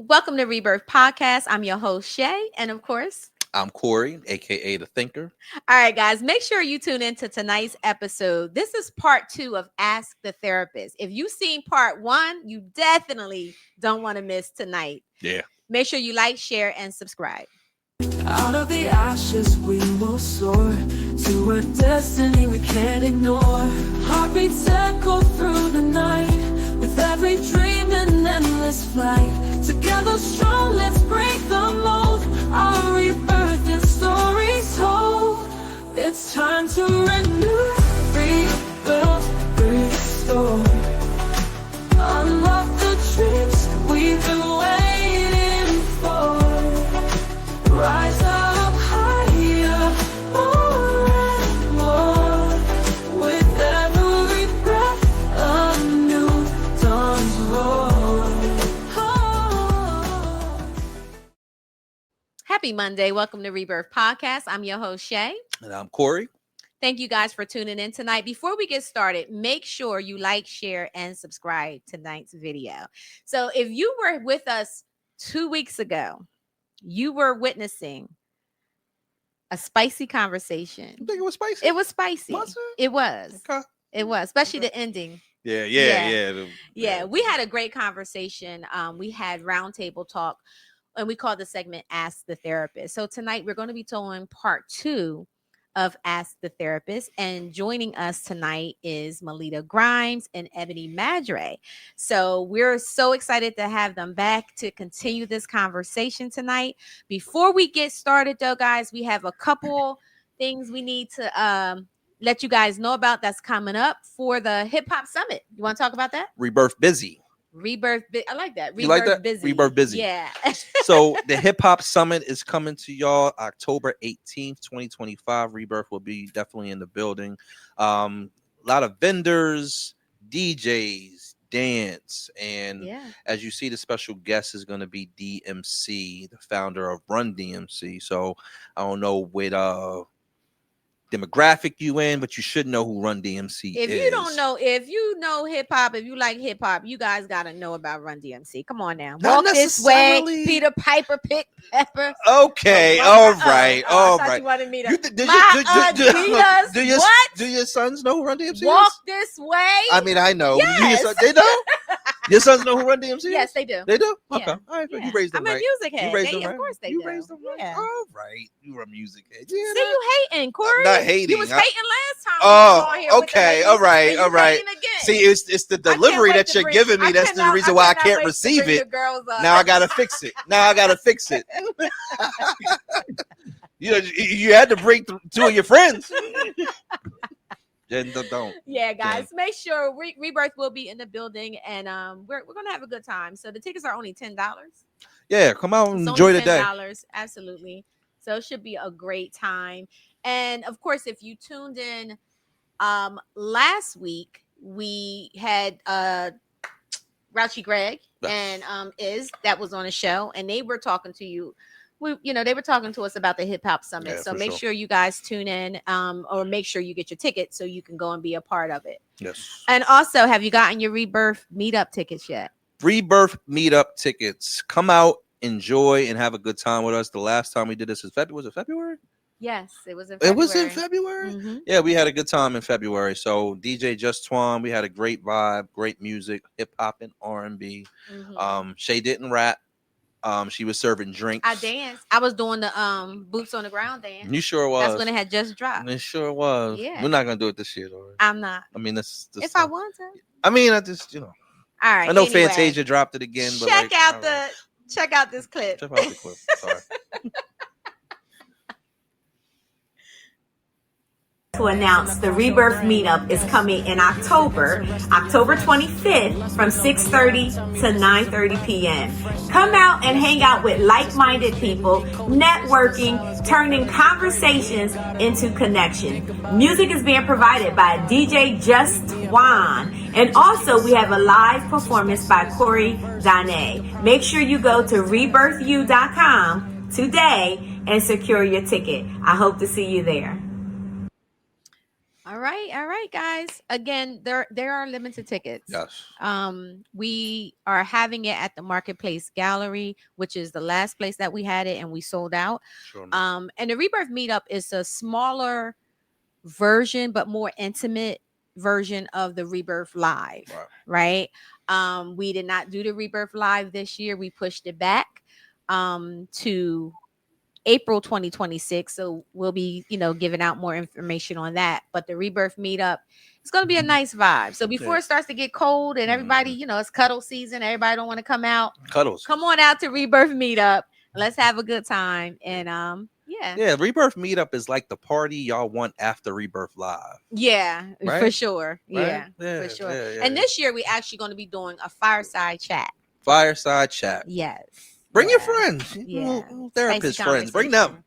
Welcome to Rebirth Podcast. I'm your host, Shea, and of course, I'm Corey, aka The Thinker. All right, guys, make sure you tune into tonight's episode. This is part 2 of Ask the Therapist. If you've seen part 1, you definitely don't want to miss tonight. Yeah. Make sure you like, share, and subscribe. Out of the ashes we will soar to a destiny we can't ignore. Heartbeats echo through the night with every dream and endless flight. Together strong, let's break the mold. Our rebirth and stories told. It's time to renew, rebuild, restore. Unlock the dreams we've been waiting for. Rise up higher, more and more. With every breath, a new dawn's roar. Happy Monday. Welcome to Rebirth Podcast. I'm your host, Shea. And I'm Corey. Thank you guys for tuning in tonight. Before we get started, make sure you like, share, and subscribe to tonight's video. So if you were with us 2 weeks ago, you were witnessing a spicy conversation. You think it was spicy? It was spicy. Was it? It was. Okay. It was, especially the ending. Yeah. We had a great conversation. We had roundtable talk, and we called the segment Ask the Therapist. So tonight we're going to be doing part 2 of Ask the Therapist, and joining us tonight is Melita Grimes and Ebony Maddrey. So we're so excited to have them back to continue this conversation tonight. Before we get started though, guys, we have a couple things we need to let you guys know about that's coming up for the Hip Hop Summit. You want to talk about that? Rebirth Busy. I like that. You like that? Busy. Rebirth Busy. Yeah. So the Hip Hop Summit is coming to y'all October 18th, 2025. Rebirth will be definitely in the building. A lot of vendors, DJs, dance, and as you see, the special guest is going to be DMC, the founder of Run DMC. So I don't know what demographic you in, but you should know who Run DMC is. If you don't know, if you know hip hop, if you like hip hop, you guys got to know about Run DMC. Come on now. Not Walk this way, Peter Piper, pick pepper. Okay, all right. You wanted me to. Do your sons know who Run DMC is? Walk this way. I mean, I know. Yes. They know? Your sons know who Run DMC is? Yes, they do. They do? Okay. Yeah. All right. Yeah. You raised them I'm right. a music head. You raised them right. Of course they you do. Raised them right. Yeah. All right. You were a music head. Yeah, see, you hating, Corey. I'm not hating. You was hating last time. Oh, okay. All right. All right. See, it's the delivery that you're giving me. That's the reason why I can't receive it. Now I got to fix it. You had to bring 2 of your friends. Don't. Yeah, guys, make sure Rebirth will be in the building, and we're gonna have a good time. So the tickets are only $10. Yeah, come out and enjoy the day. $10, absolutely. So it should be a great time. And of course, if you tuned in last week, we had Grouchy Greg and that was on a show, and they were talking to you. They were talking to us about the Hip Hop Summit. Yeah, so make sure you guys tune in, or make sure you get your ticket so you can go and be a part of it. Yes. And also, have you gotten your Rebirth meetup tickets yet? Rebirth meetup tickets. Come out, enjoy, and have a good time with us. The last time we did this was it February? Yes, it was in February. It was in February? Mm-hmm. Yeah, we had a good time in February. So DJ Just Twan, we had a great vibe, great music, hip hop and R&B. Mm-hmm. Shea didn't rap. She was serving drinks. I danced. I was doing the boots on the ground dance. You sure was. That's when it had just dropped. It sure was. Yeah. We're not gonna do it this year, though. I'm not. I mean, that's if I want to. I mean, I just All right. I know Fantasia dropped it again, but check out this clip. Check out the clip. Sorry. To announce the Rebirth Meetup is coming in October 25th from 6:30 to 9:30 p.m. Come out and hang out with like-minded people, networking, turning conversations into connection. Music is being provided by DJ Just Twan. And also we have a live performance by Corey Dane. Make sure you go to rebirthu.com today and secure your ticket. I hope to see you there. All right, guys. Again, there are limited tickets. Yes. We are having it at the Marketplace Gallery, which is the last place that we had it, and we sold out. Sure enough. And the Rebirth Meetup is a smaller version, but more intimate version of the Rebirth Live, right? We did not do the Rebirth Live this year. We pushed it back to April 2026. So we'll be, giving out more information on that. But the Rebirth Meetup, it's going to be a nice vibe. So before it starts to get cold and everybody, it's cuddle season, everybody don't want to come out. Cuddles. Come on out to Rebirth Meetup. Let's have a good time. And yeah, Rebirth Meetup is like the party y'all want after Rebirth Live. Yeah, right? For sure. Right? Yeah, for sure. Yeah, and this year we actually going to be doing a fireside chat. Fireside chat. Yes. Bring your friends. Yeah. Therapist friends. Bring them.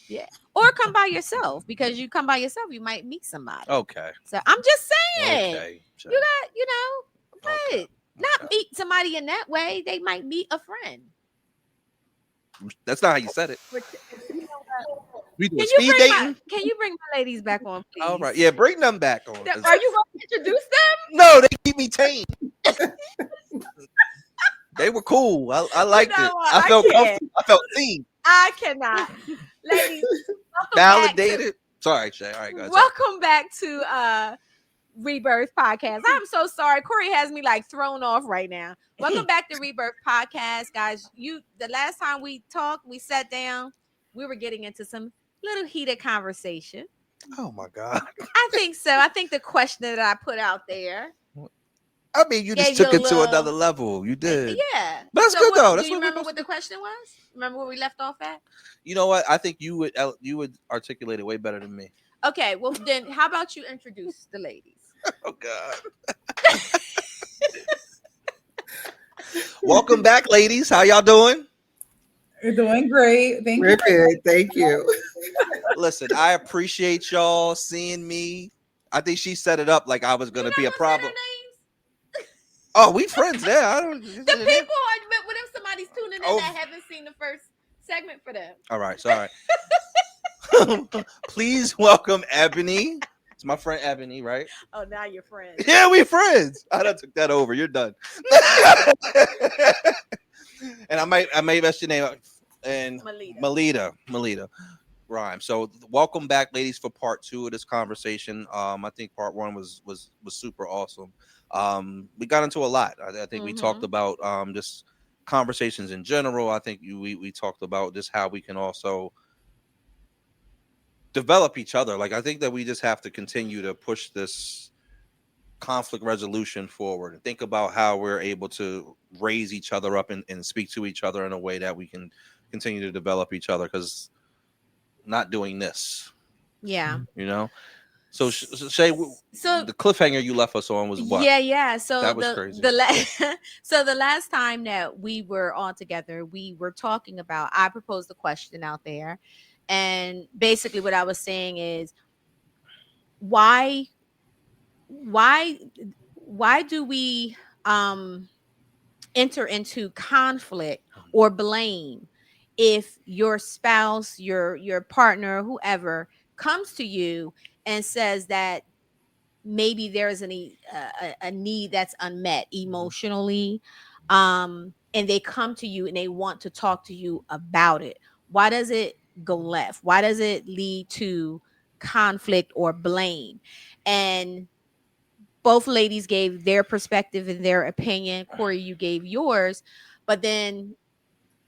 Yeah. Or come by yourself, because you come by yourself, you might meet somebody. Okay. So I'm just saying. Okay. You got, but not meet somebody in that way. They might meet a friend. That's not how you said it. We doing Can speed dating? Can you bring my ladies back on, please? All right. Yeah, bring them back on. Are you going to introduce them? No, they keep me tame. They were cool. I liked it. I felt comfortable. I felt seen. I cannot. Ladies, validated. Sorry, Shea. All right, guys. Welcome back to Rebirth Podcast. I'm so sorry. Corey has me like thrown off right now. Welcome back to Rebirth Podcast, guys. The last time we talked, we sat down, we were getting into some little heated conversation. Oh my God. I think so. I think the question that I put out there, I mean, you just took it to another level. You did. Yeah. But that's good though. Do you remember what the question was? Remember where we left off at? You know what? I think you would articulate it way better than me. Okay. Well, then how about you introduce the ladies? Oh God. Welcome back, ladies. How y'all doing? We're doing great. Thank you. We're good. Thank you. Listen, I appreciate y'all seeing me. I think she set it up like I was gonna be a problem. Oh, we friends there. I don't. The people are. What if somebody's tuning in that haven't seen the first segment for them? All right, sorry. Please welcome Ebony. It's my friend Ebony, right? Oh, now you're friends. Yeah, we friends. I done took that over. You're done. And I might mess your name up. And Melita rhyme. So welcome back, ladies, for part 2 of this conversation. I think part 1 was super awesome. We got into a lot. I think we talked about just conversations in general. I think we talked about just how we can also develop each other. Like, I think that we just have to continue to push this conflict resolution forward and think about how we're able to raise each other up and speak to each other in a way that we can continue to develop each other, because not doing this. Yeah. So Shea, the cliffhanger you left us on was what? Yeah. So that was crazy. So the last time that we were all together, we were talking about, I proposed a question out there. And basically what I was saying is, why do we enter into conflict or blame if your spouse, your partner, whoever comes to you and says that maybe there's a need that's unmet emotionally, and they come to you and they want to talk to you about it? Why does it go left? Why does it lead to conflict or blame? And both ladies gave their perspective and their opinion. Corey, you gave yours. But then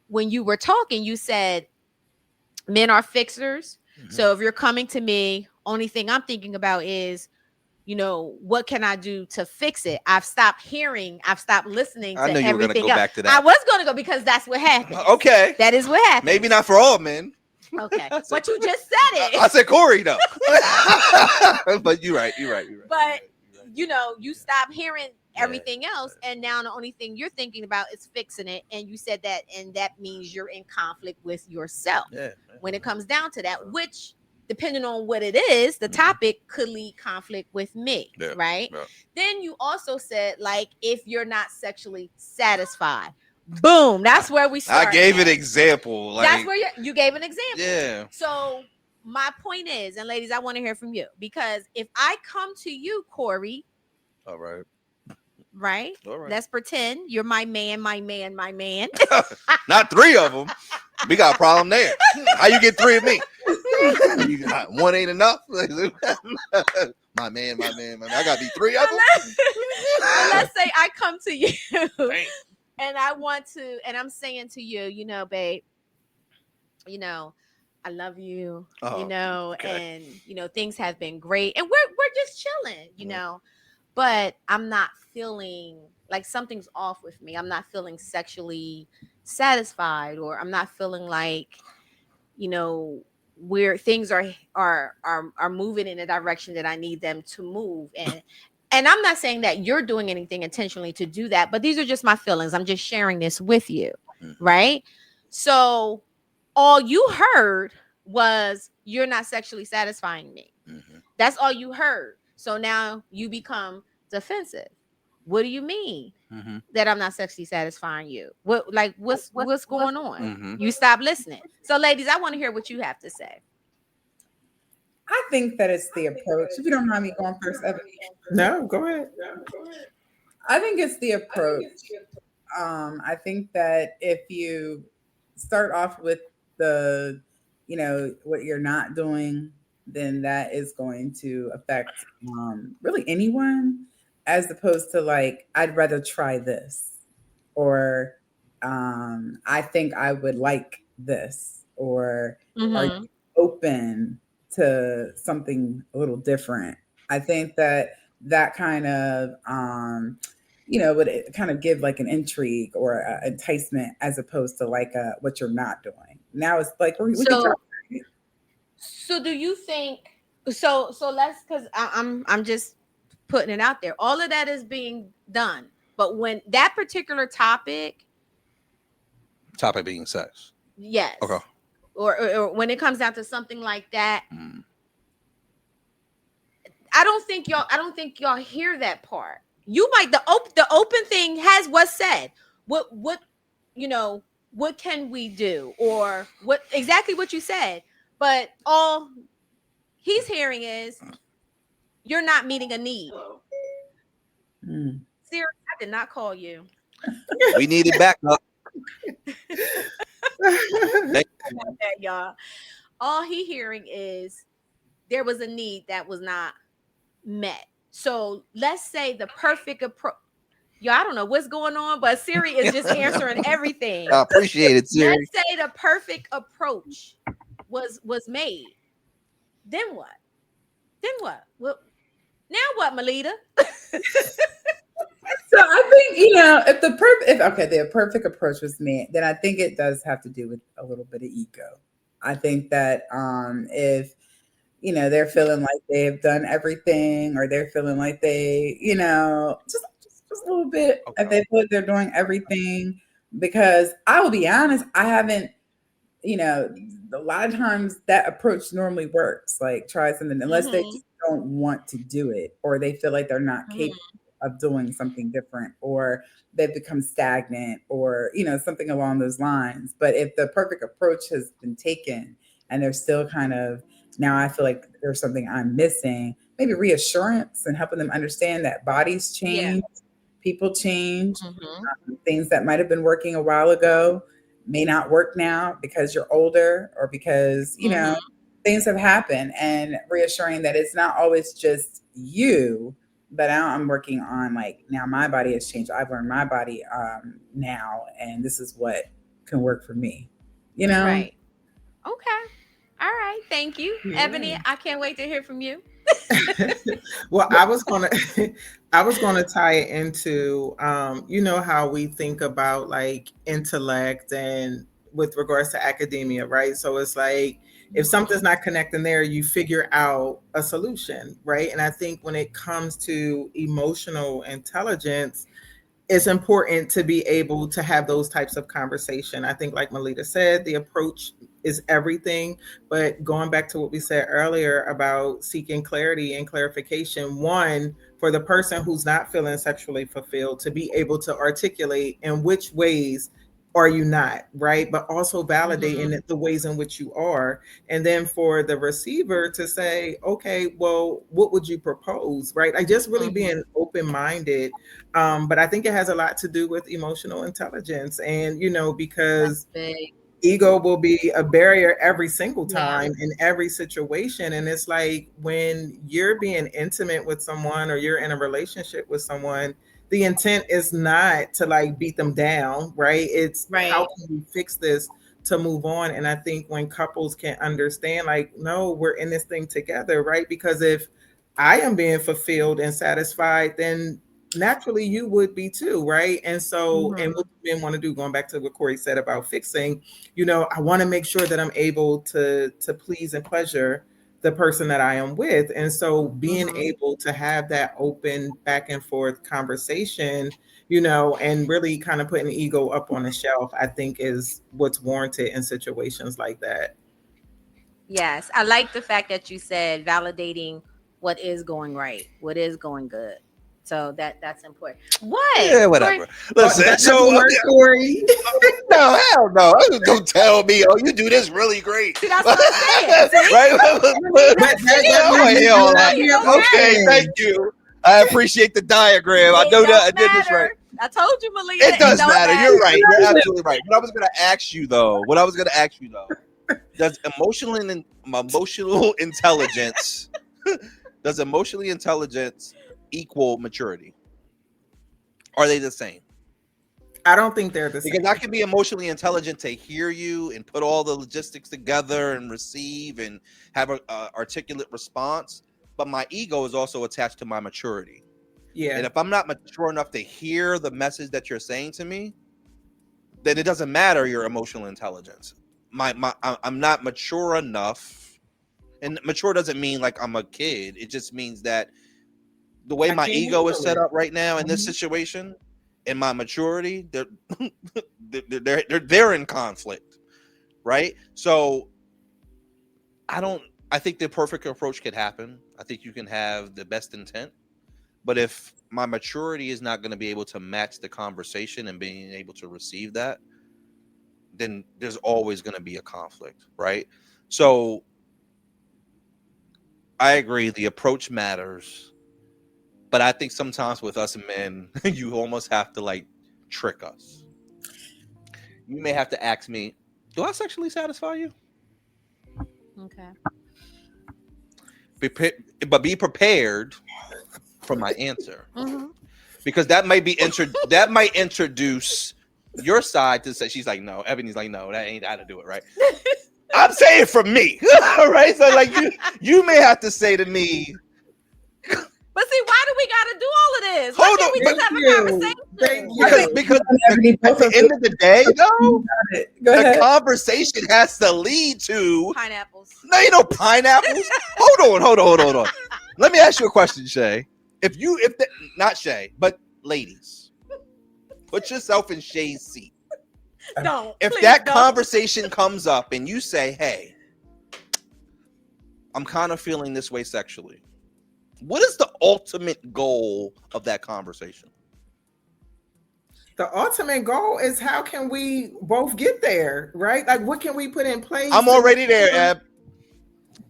when you were talking, you said men are fixers. So if you're coming to me, only thing I'm thinking about is, what can I do to fix it? I've stopped listening to I know you everything were going to go else. back to that. I was going to go because that's what happened. Okay. That is what happened. Maybe not for all men. Okay. But you just said it. I said Corey, though. But you're right. But, you stop hearing everything else. And now the only thing you're thinking about is fixing it. And you said that, and that means you're in conflict with yourself. Yeah. When it comes down to that, which, depending on what it is, the topic could lead conflict with me, right? Yeah. Then you also said, like, if you're not sexually satisfied, boom, that's where we start. I gave an example. That's where you gave an example. Yeah. So my point is, and ladies, I want to hear from you, because if I come to you, Corey, All right. right? All right. Let's pretend you're my man, my man, my man. Not three of them. We got a problem there. How you get three of me? One ain't enough. My man, my man, my man. I gotta be three of them. Let's say I come to you and I want to, and I'm saying to you, you know, babe, you know, I love you, you know, okay. and you know, things have been great, and we're just chilling, you know, but I'm not feeling like something's off with me. I'm not feeling sexually satisfied, or I'm not feeling like, you know, where things are moving in a direction that I need them to move. And I'm not saying that you're doing anything intentionally to do that, but these are just my feelings. I'm just sharing this with you, right? So all you heard was, you're not sexually satisfying me. That's all you heard. So now you become defensive. What do you mean that I'm not sexually satifying you? What's going on? You stop listening. So ladies, I want to hear what you have to say. I think that it's the approach. If you don't mind me going first, Ebony. No, go ahead. I think it's the approach. I think that if you start off with the, you know, what you're not doing, then that is going to affect really anyone, as opposed to like, I'd rather try this, or I think I would like this, or are you open to something a little different? I think that kind of you know, would it kind of give like an intrigue or enticement, as opposed to like what you're not doing. Now it's like we can try. So do you think so let's, because I'm just putting it out there. All of that is being done, but when that particular topic being sex. Yes. Okay. Or when it comes down to something like that, I don't think y'all hear that part. You might, the open thing has what's said. What you know, what can we do, or what exactly what you said, but all he's hearing is, you're not meeting a need. Seriously, I did not call you. We needed backup. Y'all. All he hearing is, there was a need that was not met. So let's say the perfect approach. Yo, I don't know what's going on, but Siri is just answering everything. I appreciate it, Siri. Let's say the perfect approach was made. Then what? Well, now what, Melita? So I think, you know, if the perfect approach was made, then I think it does have to do with a little bit of ego. I think that if, you know, they're feeling like they've done everything, or they're feeling like they, you know, just a little bit, if they feel like they're doing everything, because I will be honest, I haven't, you know, a lot of times that approach normally works. Like, try something, unless they just don't want to do it, or they feel like they're not capable of doing something different, or they've become stagnant, or, you know, something along those lines. But if the perfect approach has been taken and they're still kind of, now I feel like there's something I'm missing, maybe reassurance and helping them understand that bodies change, people change, things that might have been working a while ago may not work now because you're older, or because, you know, things have happened, and reassuring that it's not always just you, but now I'm working on, like, now my body has changed. I've learned my body now, and this is what can work for me, you know? Right. Okay. All right. Thank you. Yeah. Ebony, I can't wait to hear from you. Well, I was gonna tie it into you know, how we think about like intellect and with regards to academia, right? So it's like, if something's not connecting there, you figure out a solution, right? And I think when it comes to emotional intelligence, it's important to be able to have those types of conversation. I think, like Melita said, the approach is everything. But going back to what we said earlier about seeking clarity and clarification, one, for the person who's not feeling sexually fulfilled, to be able to articulate in which ways are you not, right? But also validating the ways in which you are. And then for the receiver to say, okay, well, what would you propose, right? Like just really being open-minded. But I think it has a lot to do with emotional intelligence. And, you know, because ego will be a barrier every single time in every situation. And it's like when you're being intimate with someone or you're in a relationship with someone, the intent is not to like beat them down, right? It's how can we fix this to move on? And I think when couples can understand, like, no, we're in this thing together, right? Because if I am being fulfilled and satisfied, then naturally you would be too, right? And so, and what men want to do, going back to what Corey said about fixing, you know, I want to make sure that I'm able to please and pleasure the person that I am with. And so being able to have that open back and forth conversation, you know, and really kind of putting ego up on the shelf, I think is what's warranted in situations like that. Yes. I like the fact that you said validating what is going right, what is going good. So that's important. What? Yeah, whatever. Listen, Corey. No, hell no. Don't tell me, oh, you do this really great. See, that's what I'm saying. Right? Okay, thank you. I appreciate the diagram. I know that I did this right. I told you, Melita. It does matter. You're right. You're absolutely right. What I was going to ask you, though, does emotional intelligence, does emotional intelligence equal maturity? Are they the same? I don't think they're the same. Because I can be emotionally intelligent to hear you and put all the logistics together and receive and have an articulate response, but my ego is also attached to my maturity. Yeah. And if I'm not mature enough to hear the message that you're saying to me, then it doesn't matter your emotional intelligence. I'm not mature enough, and mature doesn't mean like I'm a kid. It just means that the way my ego is set up right now in this situation and my maturity, they're in conflict, right? So I think the perfect approach could happen. I think you can have the best intent, but if my maturity is not going to be able to match the conversation and being able to receive that, then there's always going to be a conflict, right? So I agree, the approach matters. But I think sometimes with us men, you almost have to like trick us. You may have to ask me, do I sexually satisfy you? Okay. But be prepared for my answer. Because that might introduce your side to say, she's like, no. Ebony's like, no, that ain't how to do it, right? I'm saying for me. Right? So like you may have to say to me, but see, why do we gotta do all of this? Why can't we just have a conversation? Because at the end of the day, though, the conversation has to lead to pineapples. No, you know pineapples. Hold on. Let me ask you a question, Shay. Not Shay, but ladies, put yourself in Shay's seat. If that conversation comes up and you say, "Hey, I'm kind of feeling this way sexually," what is the ultimate goal of that conversation? The ultimate goal is how can we both get there, right? Like, what can we put in place? I'm already there, Eb.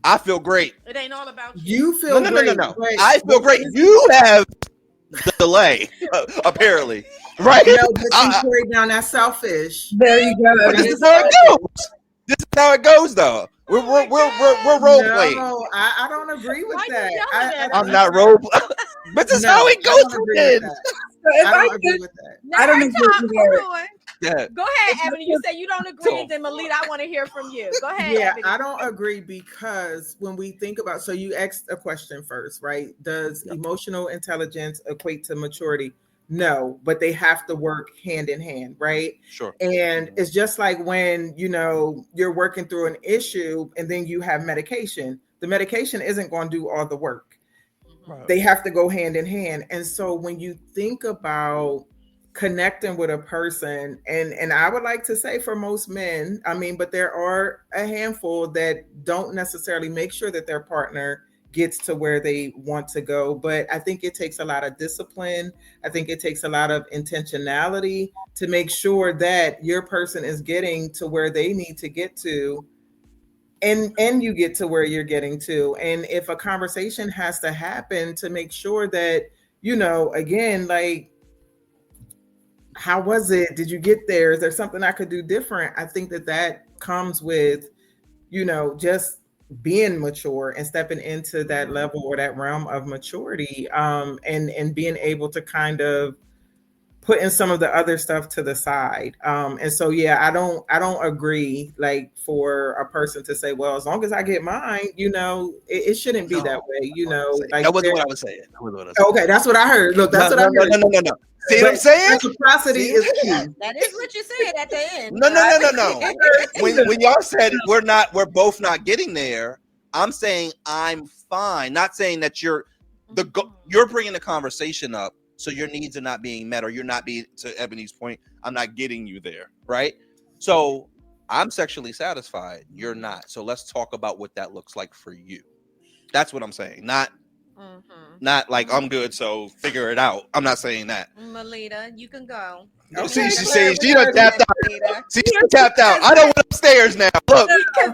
I feel great. It ain't all about you. Feel great. No. I feel great. You have the delay, apparently, right? No, but you carry down that selfish. There you go. This is how it goes. This is how it goes, though. We're role playing. No, I don't agree with that. I'm not role playing. But this is how it goes. I don't agree with that. I don't agree with that. Yeah. Go ahead, Ebony. You say you don't agree, and then Melita, I want to hear from you. Go ahead. Yeah, Ebony. I don't agree because when we think about, so you asked a question first, right? Does emotional intelligence equate to maturity? No, but they have to work hand in hand, right? Sure. And it's just like when, you're working through an issue and then you have medication. The medication isn't going to do all the work. Right. They have to go hand in hand. And so when you think about connecting with a person, and I would like to say for most men, but there are a handful that don't necessarily make sure that their partner gets to where they want to go. But I think it takes a lot of discipline. I think it takes a lot of intentionality to make sure that your person is getting to where they need to get to, and you get to where you're getting to. And if a conversation has to happen, to make sure that, again, like, how was it? Did you get there? Is there something I could do different? I think that comes with, just being mature and stepping into that level or that realm of maturity, and being able to kind of putting some of the other stuff to the side. And so, yeah, I don't agree, like, for a person to say, well, as long as I get mine, it shouldn't be that way, like, that wasn't what I was saying. Okay, that's what I heard. Look, that's what I heard. No. See what I'm saying? Reciprocity is key. That is what you said at the end. No. When y'all said we're both not getting there, I'm saying I'm fine. Not saying that you're bringing the conversation up, so your needs are not being met, or you're not being, to Ebony's point, I'm not getting you there, right? So I'm sexually satisfied. You're not. So let's talk about what that looks like for you. That's what I'm saying. Not like I'm good, so figure it out. I'm not saying that. Melita, you can go. See, she done tapped out. She tapped out. I don't went upstairs now. Look,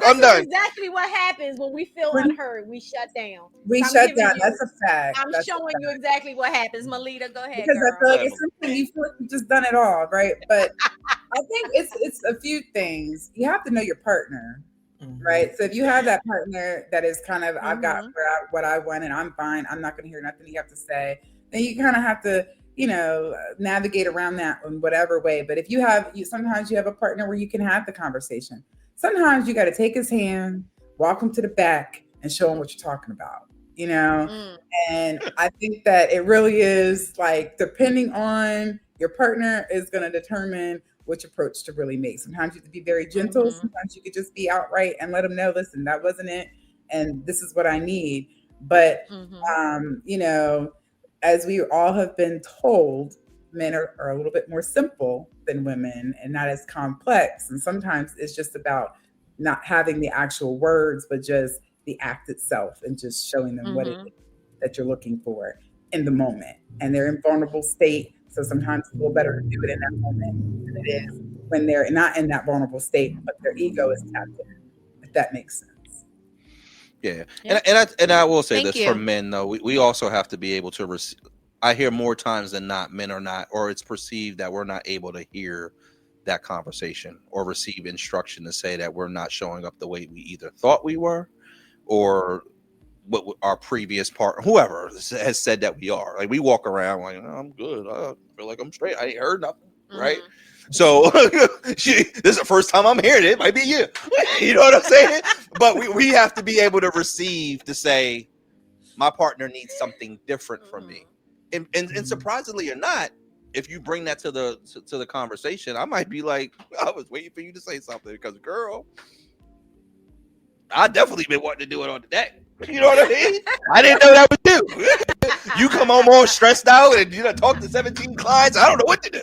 I'm done. Exactly what happens when we feel unheard. We shut down. We shut down. That's a fact. I'm showing you exactly what happens. Melita, go ahead. Because girl. I feel like it's something you feel like you've just done it all, right? But I think it's a few things. You have to know your partner. Right. So if you have that partner that is kind of, I've got what I want and I'm fine, I'm not going to hear nothing you have to say, then you kind of have to, navigate around that in whatever way. But if sometimes you have a partner where you can have the conversation. Sometimes you got to take his hand, walk him to the back, and show him what you're talking about, And I think that it really is, like, depending on your partner is going to determine which approach to really make. Sometimes you have to be very gentle. Sometimes you could just be outright and let them know, listen, that wasn't it, and this is what I need. But as we all have been told, men are a little bit more simple than women and not as complex. And sometimes it's just about not having the actual words, but just the act itself, and just showing them what it is that you're looking for in the moment. And they're in vulnerable state. So sometimes it's a little better to do it in that moment than it is when they're not in that vulnerable state, but their ego is tapped in, if that makes sense. Yeah. And I will say for men, though, we also have to be able to receive. I hear more times than not, men are not, or it's perceived that we're not able to hear that conversation or receive instruction to say that we're not showing up the way we either thought we were, or what our previous partner, whoever has said that we are. Like, we walk around like, oh, I'm good. I feel like I'm straight. I ain't heard nothing. Right. So this is the first time I'm hearing it. It might be you. You know what I'm saying? But we have to be able to receive, to say, my partner needs something different from me. And surprisingly or not, if you bring that to the conversation, I might be like, I was waiting for you to say something, because, girl, I definitely been wanting to do it on the deck. You know what I mean? I didn't know that was you. You come home all stressed out and talk to 17 clients. I don't know what to do.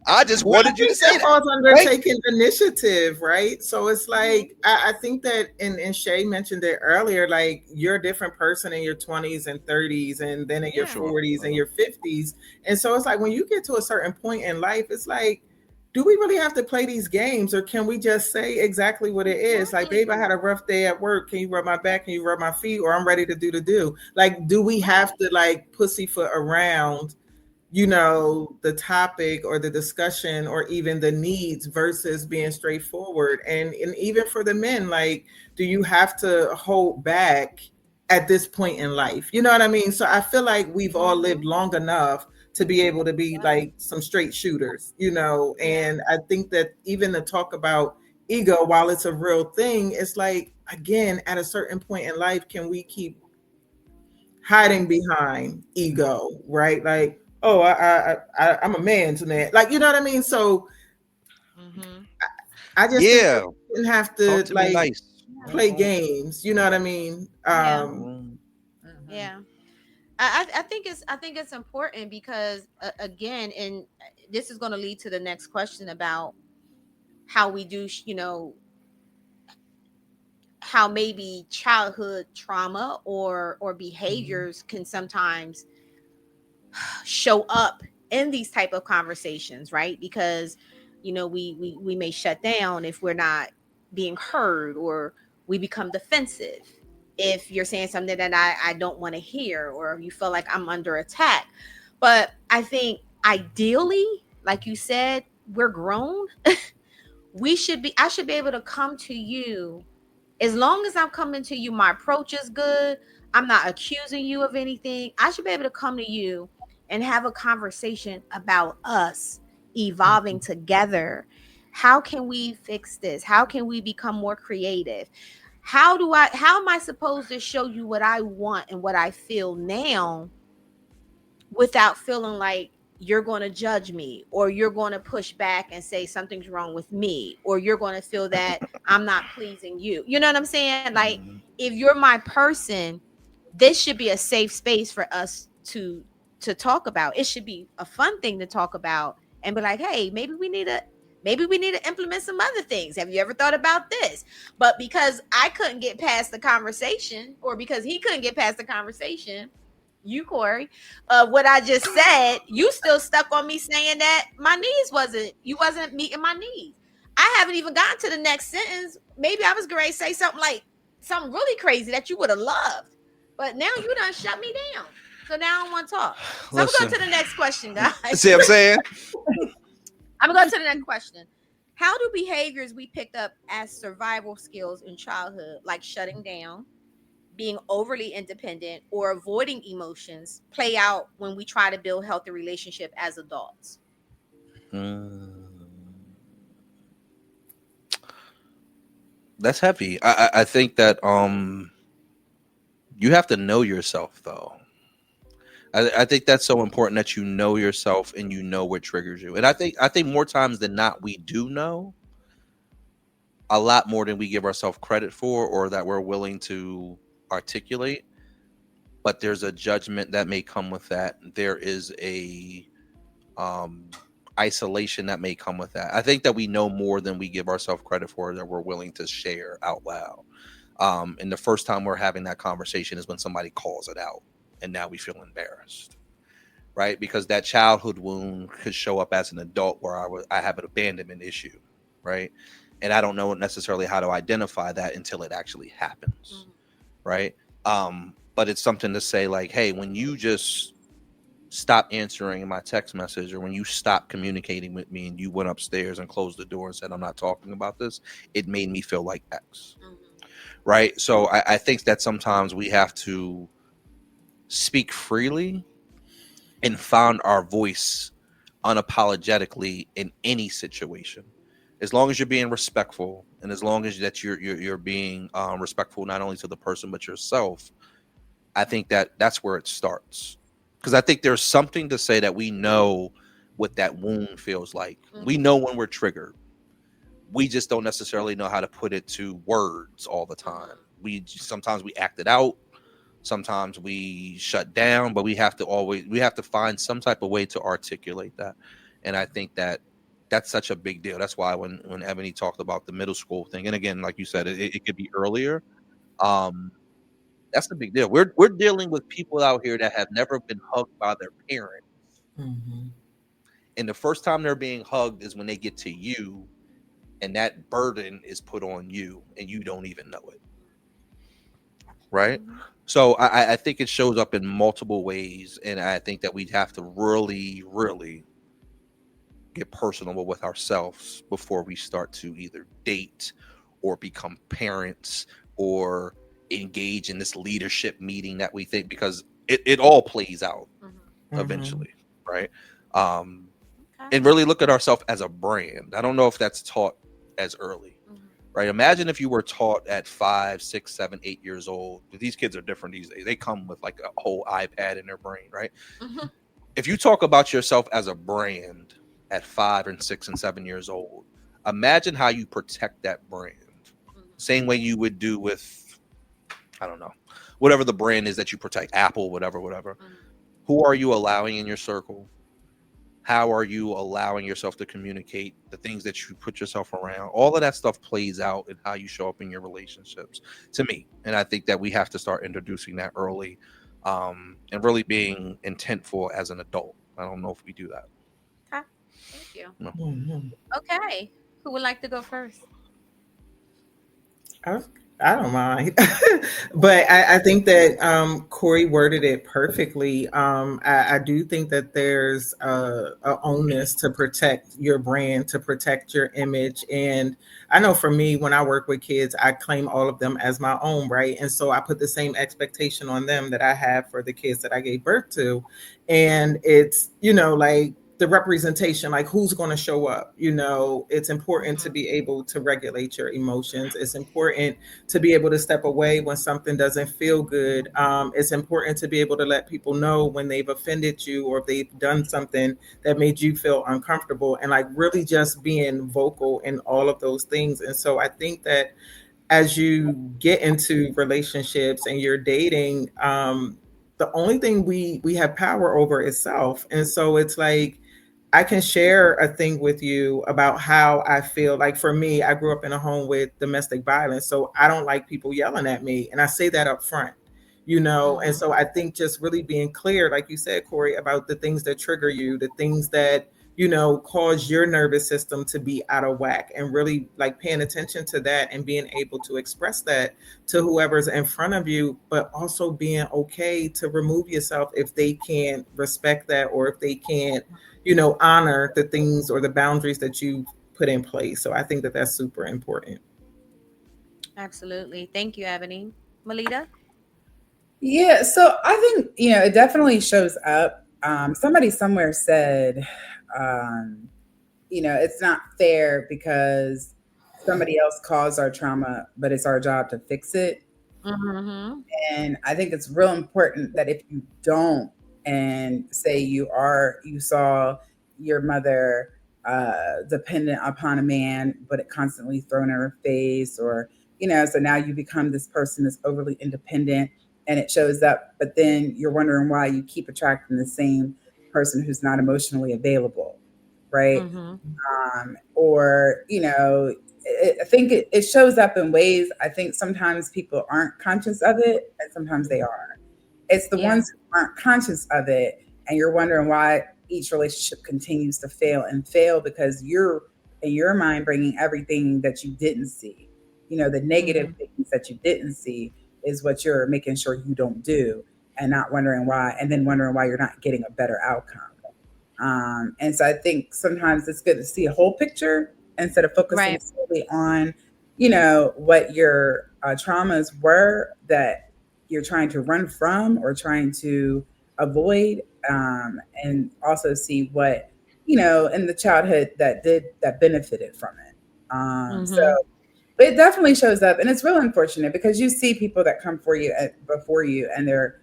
I just wanted you to say that. Falls under taking initiative, right? So it's like, I think that, and Shea mentioned it earlier, like, you're a different person in your 20s and 30s, and then in your 40s and your 50s. And so it's like, when you get to a certain point in life, it's like, do we really have to play these games, or can we just say exactly what it is? Like, babe, I had a rough day at work. Can you rub my back? Can you rub my feet? Or I'm ready to do the do. Like, do we have to, like, pussyfoot around, the topic or the discussion or even the needs, versus being straightforward? And even for the men, like, do you have to hold back at this point in life? You know what I mean? So I feel like we've all lived long enough to be able to be like some straight shooters, and I think that even to talk about ego, while it's a real thing, it's like, again, at a certain point in life, can we keep hiding behind ego, right? Like, oh, I'm a man's man. Like, you know what I mean? So I just didn't have to like play games. You know what I mean? Yeah. I think it's important because again, and this is going to lead to the next question about how we do, how maybe childhood trauma or behaviors can sometimes show up in these type of conversations, right? Because we may shut down if we're not being heard, or we become defensive if you're saying something that I don't want to hear, or you feel like I'm under attack. But I think ideally, like you said, we're grown. I should be able to come to you. As long as I'm coming to you, my approach is good. I'm not accusing you of anything. I should be able to come to you and have a conversation about us evolving together. How can we fix this? How can we become more creative? How am I supposed to show you what I want and what I feel now without feeling like you're going to judge me, or you're going to push back and say something's wrong with me, or you're going to feel that I'm not pleasing you? You know what I'm saying? Like, if you're my person, this should be a safe space for us to talk about. It should be a fun thing to talk about and be like, hey, maybe we need to implement some other things. Have you ever thought about this? But because I couldn't get past the conversation, or because he couldn't get past the conversation, you, Corey, what I just said, you still stuck on me saying that you wasn't meeting my needs. I haven't even gotten to the next sentence. Maybe I was going to say something really crazy that you would have loved, but now you done shut me down. So now I don't want to talk. So I'm going to the next question, guys. See what I'm saying? I'm going to the next question. How do behaviors we picked up as survival skills in childhood, like shutting down, being overly independent, or avoiding emotions, play out when we try to build healthy relationship as adults? That's heavy. I think that you have to know yourself, though. I think that's so important, that you know yourself and you know what triggers you. And I think more times than not, we do know a lot more than we give ourselves credit for, or that we're willing to articulate. But there's a judgment that may come with that. There is a isolation that may come with that. I think that we know more than we give ourselves credit for, that we're willing to share out loud. And the first time we're having that conversation is when somebody calls it out, and now we feel embarrassed, right? Because that childhood wound could show up as an adult, where I have an abandonment issue, right? And I don't know necessarily how to identify that until it actually happens, right? But it's something to say, like, hey, when you just stop answering my text message, or when you stop communicating with me and you went upstairs and closed the door and said, I'm not talking about this, it made me feel like X, right? So I think that sometimes we have to speak freely and find our voice unapologetically in any situation, as long as you're being respectful, and as long as that you're being respectful not only to the person but yourself. I think that's where it starts, because I think there's something to say that we know what that wound feels like. We know when we're triggered. We just don't necessarily know how to put it to words all the time. Sometimes we act it out. Sometimes we shut down, but we have to find some type of way to articulate that. And I think that's such a big deal. That's why when Ebony talked about the middle school thing, and again, like you said, it could be earlier. That's the big deal. We're dealing with people out here that have never been hugged by their parents. And the first time they're being hugged is when they get to you, and that burden is put on you, and you don't even know it. Right? So I think it shows up in multiple ways, and I think that we have to really, really get personal with ourselves before we start to either date or become parents or engage in this leadership meeting that we think, because it all plays out eventually, right? And really look at ourselves as a brand. I don't know if that's taught as early. Right. Imagine if you were taught at 5, 6, 7, 8 years old. These kids are different these days. They come with like a whole iPad in their brain. Right. If you talk about yourself as a brand at 5 and 6 and 7 years old, imagine how you protect that brand. Same way you would do with, I don't know, whatever the brand is that you protect, Apple, whatever. Who are you allowing in your circle? How are you allowing yourself to communicate the things that you put yourself around? All of that stuff plays out in how you show up in your relationships, to me. And I think that we have to start introducing that early, and really being intentful as an adult. I don't know if we do that. Okay. Thank you. No. Mhm. Okay. Who would like to go first? I, I don't mind, but I think that Corey worded it perfectly. I do think that there's a onus to protect your brand, to protect your image, and I know for me, when I work with kids, I claim all of them as my own, right? And so I put the same expectation on them that I have for the kids that I gave birth to, and it's like the representation, like who's going to show up. It's important to be able to regulate your emotions. It's important to be able to step away when something doesn't feel good. It's important to be able to let people know when they've offended you or if they've done something that made you feel uncomfortable, and like really just being vocal in all of those things. And so I think that as you get into relationships and you're dating, the only thing we have power over is self. And so it's like, I can share a thing with you about how I feel. Like for me, I grew up in a home with domestic violence, so I don't like people yelling at me, and I say that up front. And so I think just really being clear, like you said, Corey, about the things that trigger you, the things that cause your nervous system to be out of whack, and really like paying attention to that and being able to express that to whoever's in front of you, but also being okay to remove yourself if they can't respect that, or if they can't honor the things or the boundaries that you put in place. So I think that that's super important. Absolutely. Thank you, Ebony. Melita? Yeah, so I think it definitely shows up. Somebody somewhere said, it's not fair because somebody else caused our trauma, but it's our job to fix it. Mm-hmm. And I think it's real important that if you don't, and say you saw your mother dependent upon a man, but it constantly thrown in her face, or so now you become this person that's overly independent, and it shows up, but then you're wondering why you keep attracting the same person who's not emotionally available, right? Or I think it shows up in ways. I think sometimes people aren't conscious of it, and sometimes they are. It's the ones who aren't conscious of it, and you're wondering why each relationship continues to fail because you're in your mind bringing everything that you didn't see. The negative things that you didn't see is what you're making sure you don't do, and not wondering why, and then wondering why you're not getting a better outcome. And so I think sometimes it's good to see a whole picture instead of focusing solely on, what your traumas were that you're trying to run from or trying to avoid, and also see what in the childhood that benefited from it. So it definitely shows up, and it's real unfortunate because you see people that come for you before you, and they're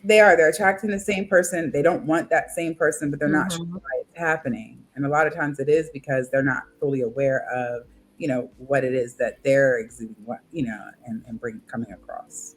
they're attracting the same person. They don't want that same person, but they're not sure why it's happening. And a lot of times it is because they're not fully aware of what it is that they're exuding, and coming across.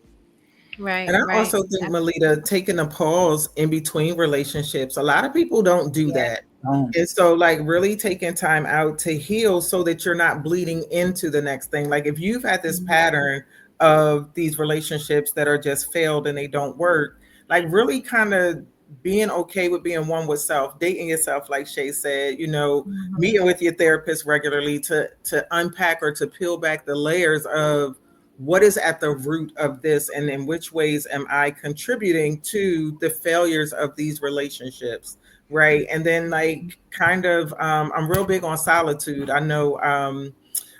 Right. And I also think, Melita, taking a pause in between relationships, a lot of people don't do that. And so like really taking time out to heal so that you're not bleeding into the next thing. Like if you've had this pattern of these relationships that are just failed and they don't work, like really kind of being okay with being one with self, dating yourself, like Shea said, meeting with your therapist regularly to unpack or to peel back the layers of what is at the root of this, and in which ways am I contributing to the failures of these relationships, right? And then like kind of, I'm real big on solitude. I know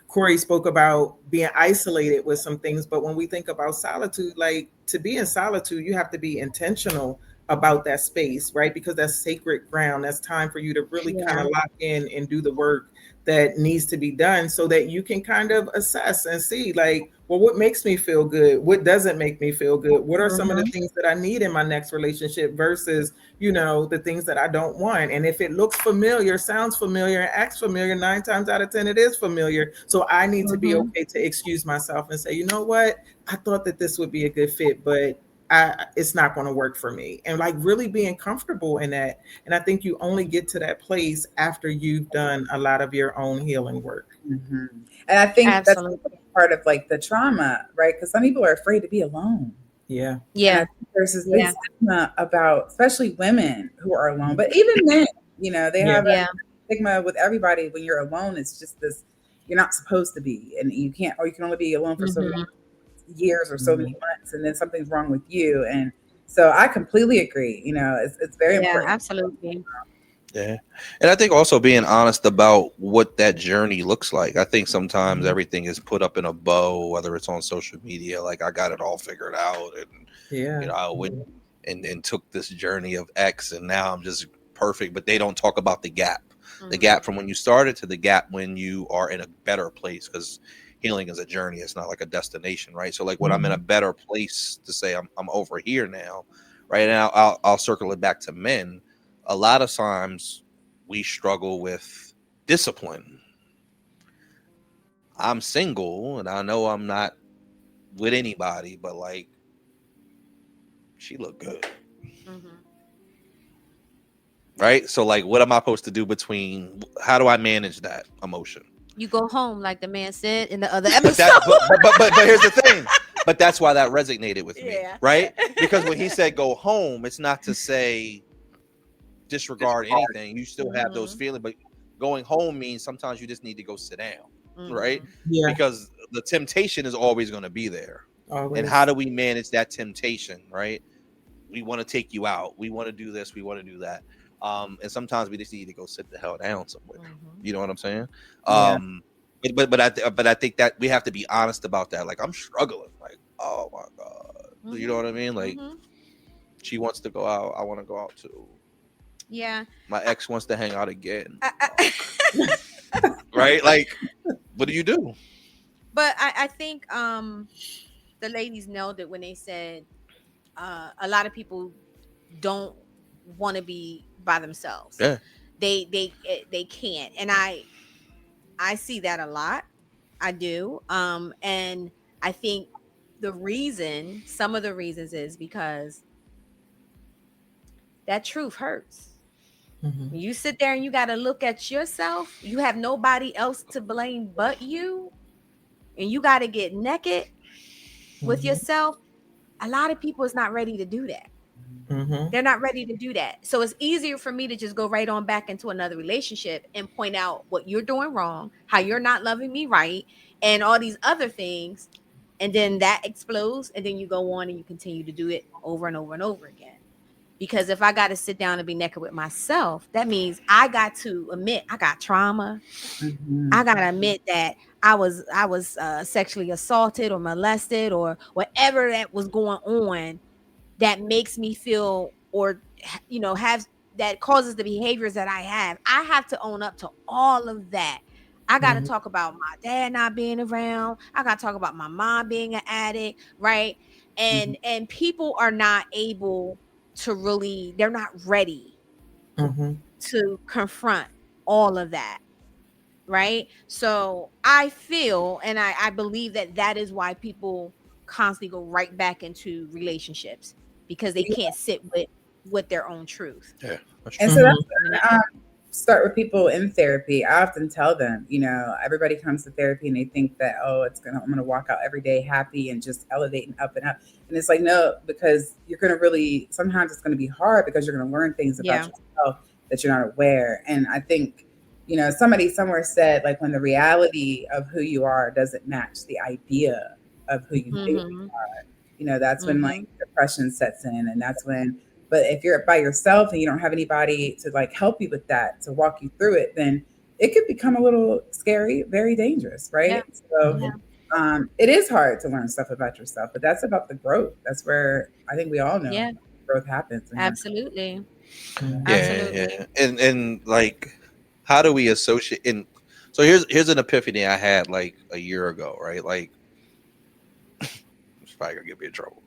Corey spoke about being isolated with some things, but when we think about solitude, like to be in solitude, you have to be intentional about that space, right? Because that's sacred ground. That's time for you to really kind of lock in and do the work that needs to be done so that you can kind of assess and see like, well, what makes me feel good? What doesn't make me feel good? What are some of the things that I need in my next relationship versus, the things that I don't want? And if it looks familiar, sounds familiar, and acts familiar, 9 times out of 10, it is familiar. So I need to be okay to excuse myself and say, you know what? I thought that this would be a good fit, but it's not going to work for me. And like really being comfortable in that. And I think you only get to that place after you've done a lot of your own healing work. Mm-hmm. And I think Absolutely. that's part of like the trauma, right? Because some people are afraid to be alone. Yeah. Yeah. And I think there's this big stigma about, especially women who are alone, but even men, they have a stigma with everybody. When you're alone, it's just this, you're not supposed to be, and you can't, or you can only be alone for so many years or so many months, and then something's wrong with you. And so I completely agree. It's very important. Absolutely. Yeah. And I think also being honest about what that journey looks like. I think sometimes everything is put up in a bow, whether it's on social media, like I got it all figured out. And, I went and took this journey of X and now I'm just perfect, but they don't talk about the gap, the gap from when you started to the gap when you are in a better place. Because healing is a journey. It's not like a destination, right? So like when I'm in a better place to say I'm over here now, right now, I'll circle it back to men. A lot of times we struggle with discipline. I'm single and I know I'm not with anybody, but like she looked good. Right? So like what am I supposed to do how do I manage that emotion? You go home, like the man said in the other episode. But here's the thing. But that's why that resonated with me, right? Because when he said go home, it's not to say disregard anything. You still have those feelings, but going home means sometimes you just need to go sit down, right? Yeah. Because the temptation is always going to be there. Always. And how do we manage that temptation, right? We want to take you out. We want to do this. We want to do that. And sometimes we just need to go sit the hell down somewhere. You know what I'm saying? But I think that we have to be honest about that. Like I'm struggling. Like, oh my God. You know what I mean? Like she wants to go out. I want to go out too. Yeah. My ex wants to hang out again. Right? Like, what do you do? But I think the ladies nailed it when they said a lot of people don't want to be by themselves. Yeah. They can't. And I see that a lot. I do. And I think some of the reasons is because that truth hurts. When you sit there and you got to look at yourself, you have nobody else to blame but you, and you got to get naked with yourself. A lot of people is not ready to do that. They're not ready to do that. So it's easier for me to just go right on back into another relationship and point out what you're doing wrong, how you're not loving me right, and all these other things. And then that explodes, and then you go on and you continue to do it over and over and over again. Because if I got to sit down and be naked with myself, that means I got to admit I got trauma. I got to admit that I was sexually assaulted or molested or whatever that was going on that makes me feel or, have that causes the behaviors that I have. I have to own up to all of that. I got to talk about my dad not being around. I got to talk about my mom being an addict, right? And people are not able to they're not ready to confront all of that, right? So I feel and I believe that is why people constantly go right back into relationships, because they can't sit with their own truth. Yeah. And so that's start with people in therapy. I often tell them, everybody comes to therapy and they think that, I'm going to walk out every day happy and just elevate and up. And it's like, no, because you're going to sometimes it's going to be hard because you're going to learn things about yourself that you're not aware. And I think, somebody somewhere said, like, when the reality of who you are doesn't match the idea of who you think you are, that's when like depression sets in. And that's when, but if you're by yourself and you don't have anybody to like help you with that, to walk you through it, then it could become a little scary, very dangerous, right? Yeah. So it is hard to learn stuff about yourself, but that's about the growth. That's where I think we all know growth happens. Absolutely. Yeah. And like, how do we associate? And so here's an epiphany I had like a year ago, right? Like, it's probably gonna get me in trouble.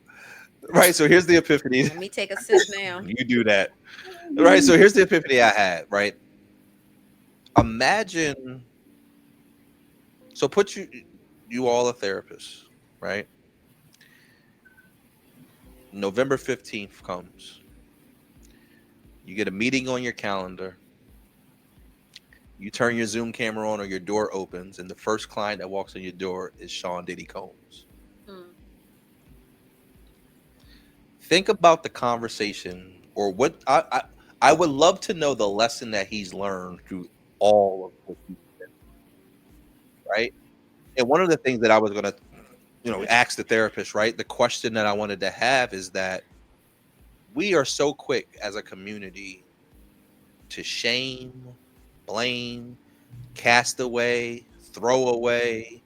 Right, so here's the epiphany. Let me take a sip now. You do that. Right, so here's the epiphany I had, right? Imagine, so put you all a therapist, right? November 15th comes. You get a meeting on your calendar. You turn your Zoom camera on or your door opens, and the first client that walks in your door is Sean Diddy Combs. Think about the conversation, or what I would love to know the lesson that he's learned through all of what he's been, right? And one of the things that I was going to, ask the therapist, right? The question that I wanted to have is that we are so quick as a community to shame, blame, cast away, throw away,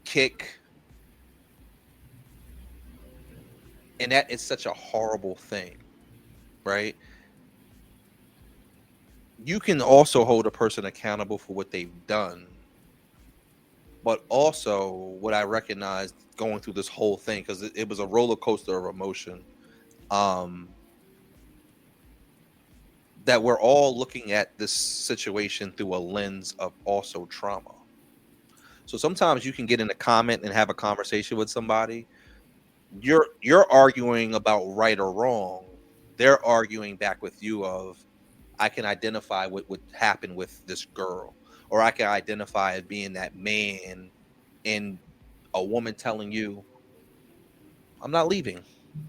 kick. And that is such a horrible thing, right? You can also hold a person accountable for what they've done. But also what I recognized going through this whole thing, because it was a roller coaster of emotion, that we're all looking at this situation through a lens of also trauma. So sometimes you can get in a comment and have a conversation with somebody. You're arguing about right or wrong. They're arguing back with you of, I can identify what would happen with this girl, or I can identify as being that man, and a woman telling you, I'm not leaving.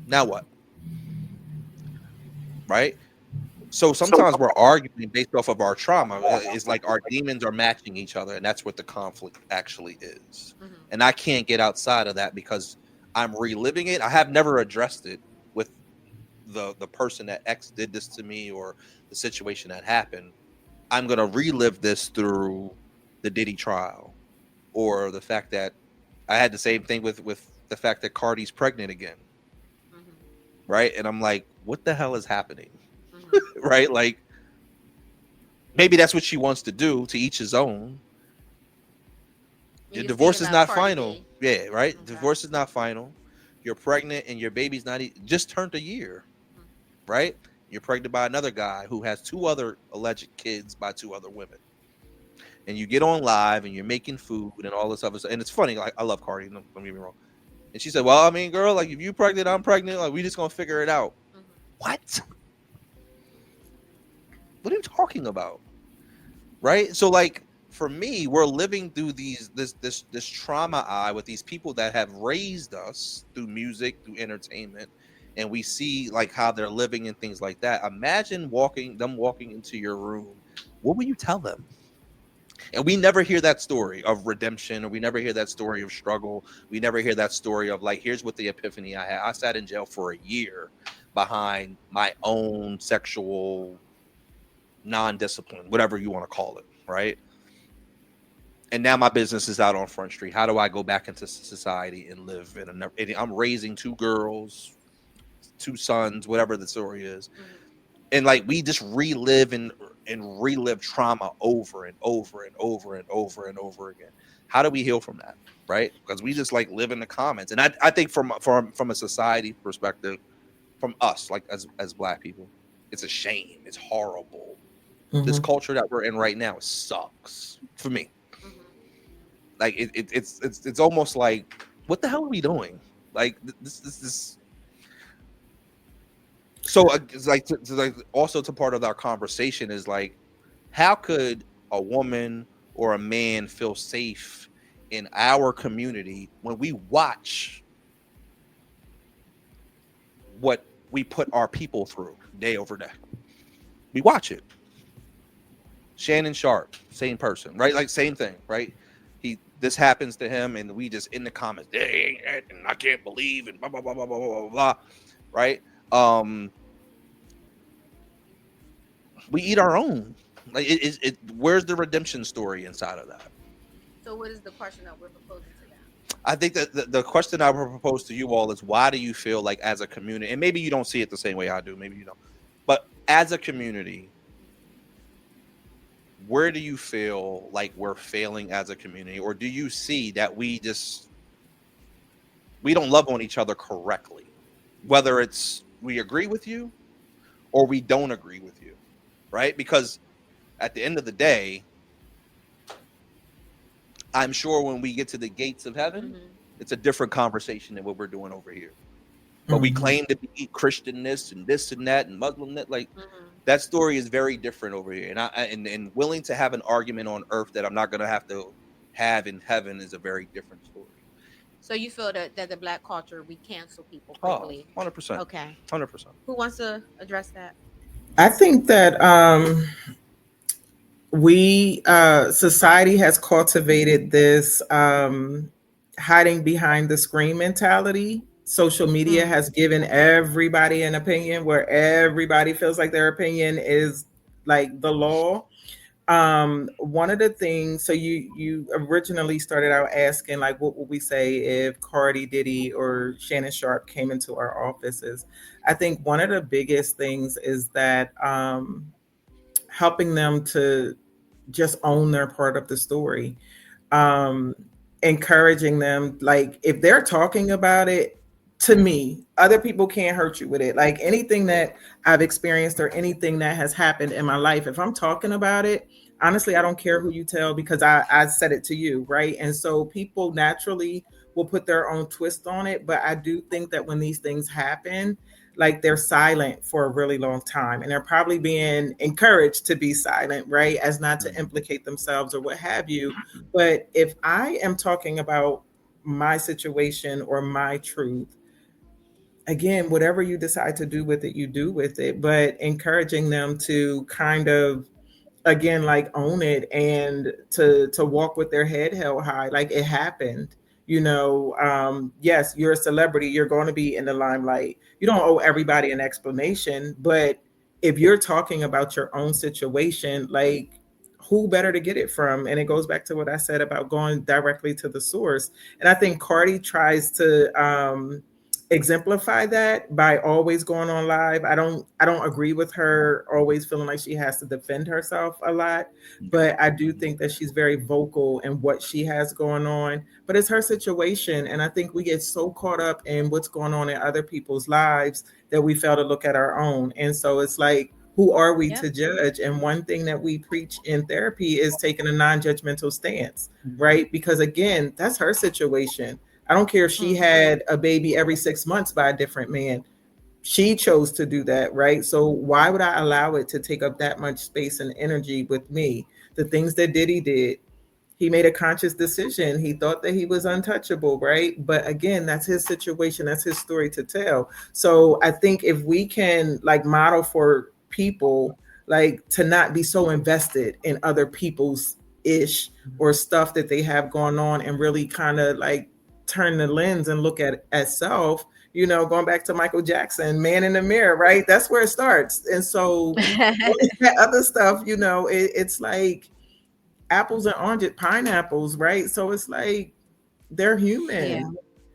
Now what? Right? So sometimes we're arguing based off of our trauma. It's like our demons are matching each other, and that's what the conflict actually is. Mm-hmm. And I can't get outside of that because I'm reliving it. I have never addressed it with the person that X did this to me, or the situation that happened. I'm going to relive this through the Diddy trial, or the fact that I had the same thing with the fact that Cardi's pregnant again. Mm-hmm. Right. And I'm like, what the hell is happening? Mm-hmm. Right. Like, maybe that's what she wants to do, to each his own. Your divorce is not final. Yeah. Right. Okay. Divorce is not final. You're pregnant and your baby's not just turned a year. Mm-hmm. Right. You're pregnant by another guy who has 2 other alleged kids by 2 other women. And you get on live and you're making food and all this other stuff. And it's funny. Like, I love Cardi. Don't get me wrong. And she said, well, I mean, girl, like, if you pregnant, I'm pregnant. Like, we just going to figure it out. Mm-hmm. What? What are you talking about? Right. So, like, for me, we're living through this trauma eye with these people that have raised us through music, through entertainment. And we see like how they're living and things like that. Imagine walking into your room. What would you tell them? And we never hear that story of redemption, or we never hear that story of struggle. We never hear that story of like, here's what the epiphany I had. I sat in jail for a year behind my own sexual non-discipline, whatever you want to call it, right? And now my business is out on Front Street. How do I go back into society and live I'm raising 2 girls, 2 sons, whatever the story is. Mm-hmm. And like, we just relive and relive trauma over and over and over and over and over again. How do we heal from that? Right? Because we just like live in the comments. And I think from a society perspective, from us, like as Black people, it's a shame. It's horrible. Mm-hmm. This culture that we're in right now sucks for me. Mm-hmm. Like it's almost like, what the hell are we doing? Like this. So it's like, also to part of our conversation is like, how could a woman or a man feel safe in our community when we watch what we put our people through day over day? We watch it. Shannon Sharp, same person, right? Like, same thing, right? This happens to him, and we just in the comments, dang, and I can't believe, and blah blah blah blah blah blah blah, right? We eat our own. Like, where's the redemption story inside of that? So what is the question that we're proposing to them? I think that the question I would propose to you all is, why do you feel like as a community, and maybe you don't see it the same way I do, maybe you don't, but as a community, where do you feel like we're failing as a community? Or do you see that we don't love on each other correctly? Whether it's we agree with you or we don't agree with you, right? Because at the end of the day, I'm sure when we get to the gates of heaven, mm-hmm. it's a different conversation than what we're doing over here. but we Mhm. claim to be Christian this and that and Muslim that. Like Mhm. that story is very different over here, and and willing to have an argument on earth that I'm not gonna have to have in heaven is a very different story. So you feel that the black culture, we cancel people Oh, quickly. 100%. Okay. 100%. Who wants to address that? I think that we society has cultivated this hiding behind the screen mentality. Social media Mm. has given everybody an opinion where everybody feels like their opinion is like the law. One of the things, so you originally started out asking like what would we say if Cardi, Diddy, or Shannon Sharp came into our offices. I think one of the biggest things is that helping them to just own their part of the story, um encouraging them, like if they're talking about it, to me other people can't hurt you with it. Like anything that I've experienced or anything that has happened in my life, if I'm talking about it, honestly I don't care who you tell, because I said it to you, right? And so people naturally will put their own twist on it, but I do think that when these things happen, like they're silent for a really long time, and they're probably being encouraged to be silent, right, as not to implicate themselves or what have you. But if I am talking about my situation or my truth, again, whatever you decide to do with it, you do with it, but encouraging them to kind of, again, like own it, and to walk with their head held high, like it happened. Yes, you're a celebrity, you're going to be in the limelight, you don't owe everybody an explanation, but if you're talking about your own situation, like who better to get it from? And it goes back to what I said about going directly to the source. And I think Cardi tries to exemplify that by always going on live. I don't agree with her always feeling like she has to defend herself a lot, but I do think that she's very vocal in what she has going on. But it's her situation, and I think we get so caught up in what's going on in other people's lives that we fail to look at our own. And so it's like, who are we Yep. to judge? And one thing that we preach in therapy is taking a non-judgmental stance, right? Because again, that's her situation. I don't care if she Mhm. had a baby every 6 months by a different man. She chose to do that, right? So why would I allow it to take up that much space and energy with me? The things that Diddy did, he made a conscious decision. He thought that he was untouchable, right? But again, that's his situation. That's his story to tell. So I think if we can like model for people, like to not be so invested in other people's ish or stuff that they have going on, and really kind of like turn the lens and look at self, going back to Michael Jackson, man in the mirror, right? That's where it starts. And so all that other stuff, it's like apples and oranges, pineapples, right? So it's like they're Yeah.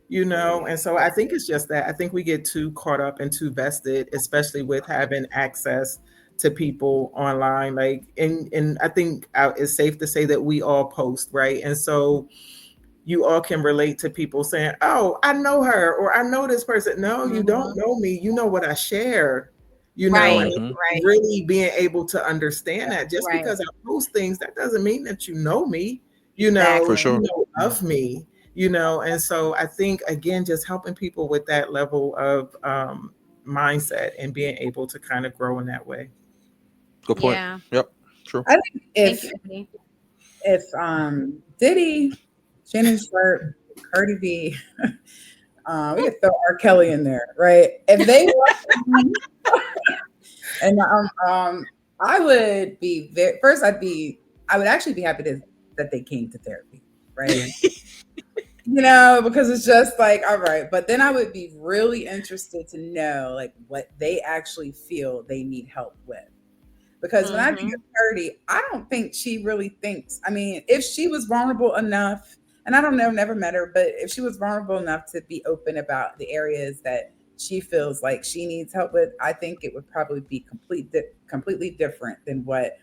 human, and so I think it's just that I think we get too caught up and too vested, especially with having access to people online. Like, and I think it's safe to say that we all post, right? And so you all can relate to people saying, "Oh, I know her," or "I know this person." No, you don't Mhm. know me. You know what I share, Right. and Right. really being able to understand that just Right. because I post things, that doesn't mean that you know me, For Exactly. sure. of me, and so I think, again, just helping people with that level of mindset and being able to kind of grow in that way. Good point. Yeah. Yep. True. I think Thank you, Ebony. if Diddy, Shannon Sharp, Cardi B, we could throw R. Kelly in there, right? If they were, and I would be first. I would actually be happy that they came to therapy, right? Because it's just like, all right. But then I would be really interested to know like what they actually feel they need help with. Because when I think of Mhm. 30, I don't think she really thinks. I mean, if she was vulnerable enough, and I don't know, never met her, but if she was vulnerable enough to be open about the areas that she feels like she needs help with, I think it would probably be completely different than what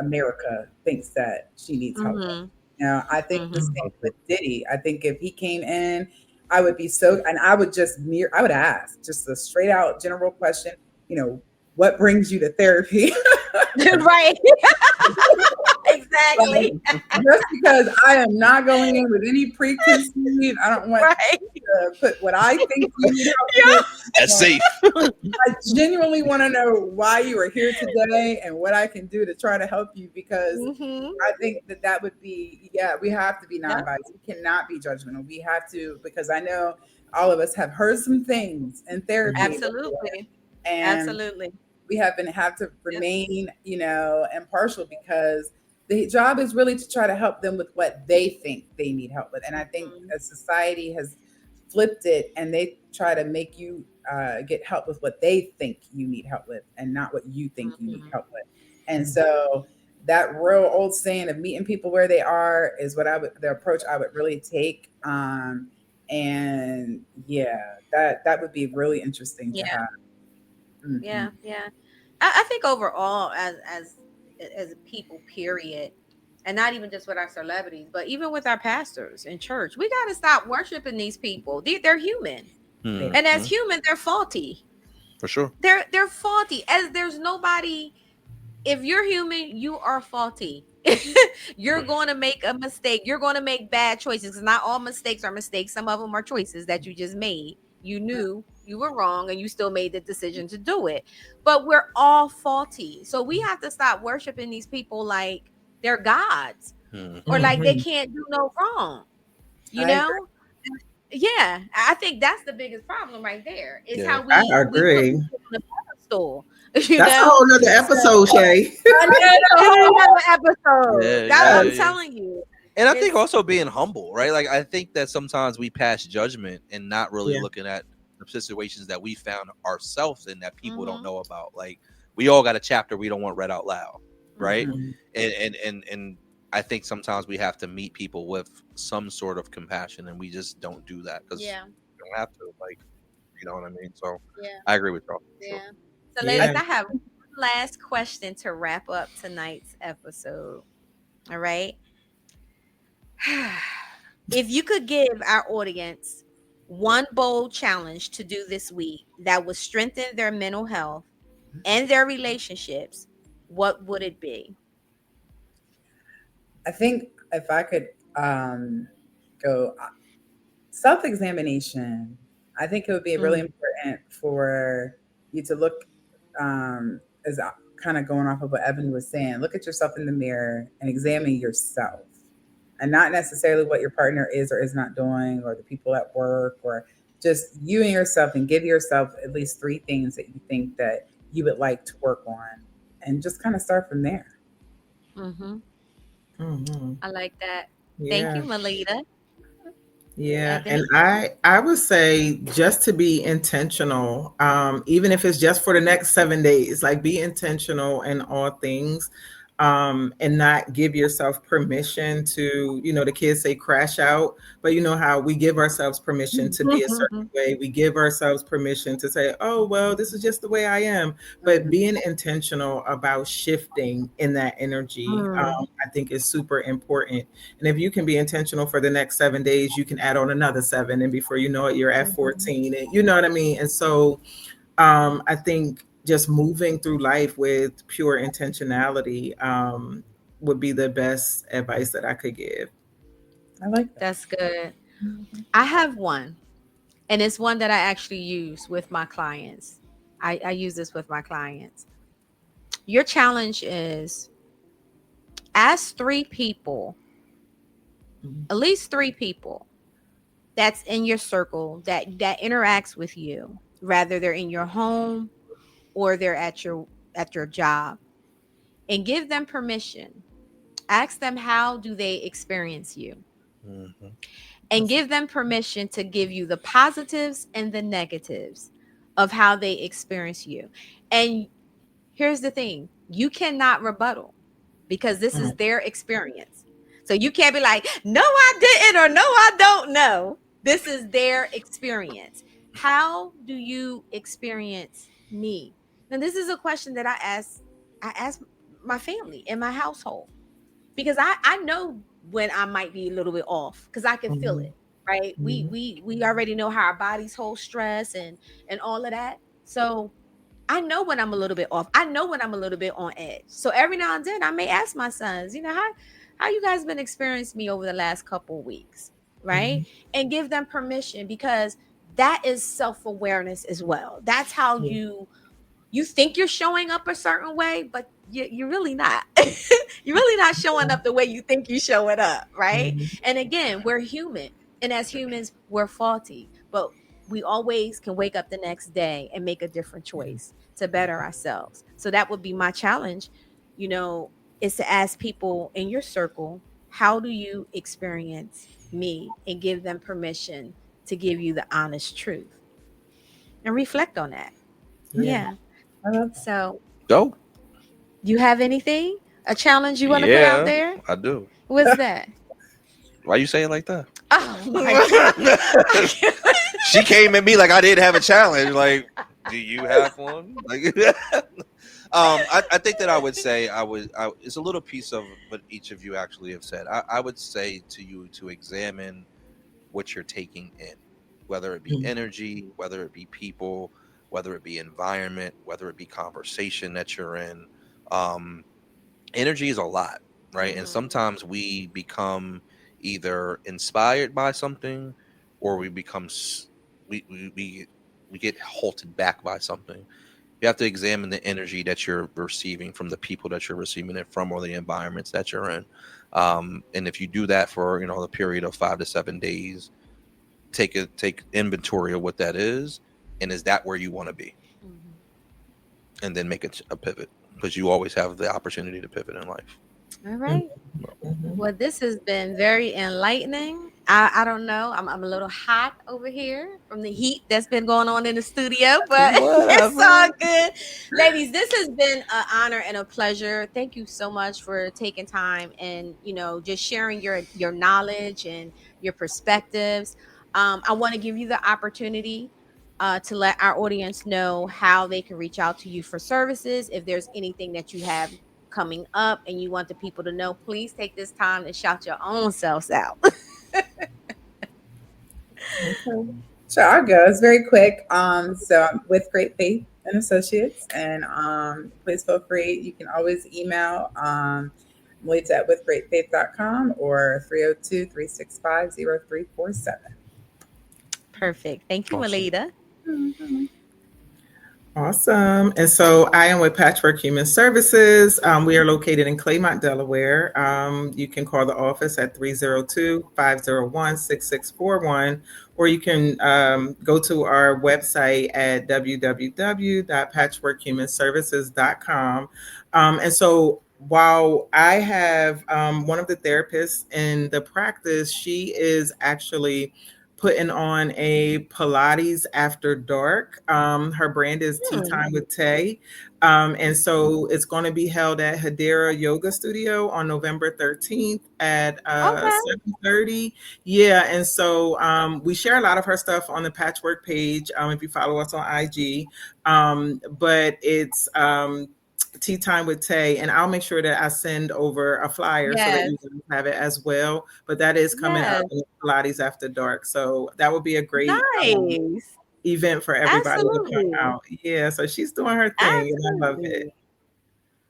America thinks that she needs help with. Mhm. I think the Mhm. same with Diddy. I think if he came in, I would be and I would I would ask just a straight out general question, what brings you to therapy? Right. Exactly. Just because I am not going in with any preconceived, I don't want Right. to put what I think you need help with. That's safe. I genuinely want to know why you are here today and what I can do to try to help you, because Mm-hmm. I think that would be, yeah, we have to be Yeah. non-biased. We cannot be judgmental. We have to, because I know all of us have heard some things in therapy before, Absolutely. and Absolutely. we have to remain, impartial, because the job is really to try to help them with what they think they need help with. And I think Mhm. as society has flipped it, and they try to make you get help with what they think you need help with, and not what you think you need Mhm. help with. And so that real old saying of meeting people where they are is what the approach I would really take. And yeah, that would be really interesting to Yeah. have. Yeah. Mhm. Yeah. I think overall, as people, period, and not even just with our celebrities, but even with our pastors in church, we got to stop worshiping these people. They're human, and as Mhm. human, they're faulty. For sure. They're faulty. As there's nobody. If you're human, you are faulty. You're going to make a mistake. You're going to make bad choices. 'Cause not all mistakes are mistakes. Some of them are choices that you just made. You knew you were wrong and you still made the decision to do it. But we're all faulty. So we have to stop worshiping these people like they're gods, or like they Mhm. can't do no wrong. You I agree. know? Yeah, I think that's the biggest problem right there. Is Yeah. how I we put agree. people on a pedestal. You That's a know? whole nother So episode, Shay. I that's know. another episode. Yeah, That, yeah, I'm yeah. telling you, And I think it's also being humble, right? Like I think that sometimes we pass judgment and not really Yeah. looking at the situations that we found ourselves in that people don't Mhm. know about. Like we all got a chapter we don't want read out loud, right? Mhm. Mhm. And I think sometimes we have to meet people with some sort of compassion, and we just don't do that because Yeah, we don't have to. Like, you know what I mean? So yeah, I agree with y'all. For sure. yeah. So, ladies, Yeah. I have one last question to wrap up tonight's episode. All right. If you could give our audience one bold challenge to do this week that would strengthen their mental health and their relationships, what would it be? I think if I could go self-examination, I think it would be really Mm, important for you to look, as kind of going off of what Ebony was saying, look at yourself in the mirror and examine yourself, and not necessarily what your partner is or is not doing, or the people at work, or just you and yourself, and give yourself at least three things that you think that you would like to work on, and just kind of start from there. mhm. Mhm. I like that. Thank you, Yeah. Melita. Yeah, and Ebony. I would say just to be intentional, even if it's just for the next 7 days, like be intentional in all things, and not give yourself permission to, the kids say crash out, but you know how we give ourselves permission to be a certain way. We give ourselves permission to say, oh, well, this is just the way I am. But Mhm. being intentional about shifting in that energy, Mm, I think is super important. And if you can be intentional for the next 7 days, you can add on another seven. And before you know it, you're at mhm. 14. And you know what I mean? And so I think just moving through life with pure intentionality would be the best advice that I could give. I like that. That's good. Mhm. I have one, and it's one that I actually use with my clients. I use this with my clients. Your challenge is ask three people, Mhm. at least three people that's in your circle that interacts with you, rather they're in your home or they're at your job, and give them permission. Ask them how do they experience you, Mhm. and give them permission to give you the positives and the negatives of how they experience you. And here's the thing, you cannot rebuttal because this is their experience. So you can't be like, no, I didn't, or no, I don't know. This is their experience. How do you experience me? Now, this is a question that I ask my family in my household, because I know when I might be a little bit off, because I can feel Mhm. it. Right. We Mhm. we we already know how our bodies hold stress and all of that. So I know when I'm a little bit off. I know when I'm a little bit on edge. So every now and then I may ask my sons, how you guys been experiencing me over the last couple of weeks, right? And give them permission, because that is self-awareness as well. That's how you think you're showing up a certain way, but you're really not. You're really not showing up the way you think you're showing up, right? And again, we're human. And as humans, we're faulty. But we always can wake up the next day and make a different choice to better ourselves. So that would be my challenge, is to ask people in your circle, how do you experience me? And give them permission to give you the honest truth. And reflect on that. Yeah. So, Go. you have anything? A challenge you want to put out there? I do. What's that? Why you say it like that? Oh my God. She came at me like I didn't have a challenge. Like, do you have one? Like, I think that I would say it's a little piece of what each of you actually have said. I would say to you to examine what you're taking in, whether it be energy, whether it be people, whether it be environment, whether it be conversation that you're in. Energy is a lot, right? And sometimes we become either inspired by something, or we become we get halted back by something. You have to examine the energy that you're receiving from the people that you're receiving it from, or the environments that you're in. And if you do that for the period of 5 to 7 days, take inventory of what that is, and is that where you want to be, and then make a pivot, because you always have the opportunity to pivot in life. All right. Well, this has been very enlightening. I don't know. I'm a little hot over here from the heat that's been going on in the studio, but it's all good. Ladies, this has been an honor and a pleasure. Thank you so much for taking time and, just sharing your knowledge and your perspectives. I want to give you the opportunity to let our audience know how they can reach out to you for services. If there's anything that you have coming up and you want the people to know, please take this time to shout your own selves out. Okay. Sure, I'll go. It's very quick. So I'm with Great Faith and Associates, and please feel free. You can always email Melita at withgreatfaith.com or 302-365-0347. Perfect. Thank you, Melita. Awesome. And so I am with Patchwork Human Services. We are located in Claymont, Delaware. You can call the office at 302-501-6641, or you can go to our website at www.patchworkhumanservices.com. And so while I have one of the therapists in the practice, she is actually putting on a Pilates after dark. Her brand is Tea Time with Tay. And so it's going to be held at Hadera Yoga Studio on November 13th at 7:30. Yeah. And so we share a lot of her stuff on the Patchwork page if you follow us on IG. But it's Tea Time with Tay, and I'll make sure that I send over a flyer so that you can have it as well. But that is coming up in Pilates After Dark, so that would be a great event for everybody to come out. Yeah, so she's doing her thing, and I love it.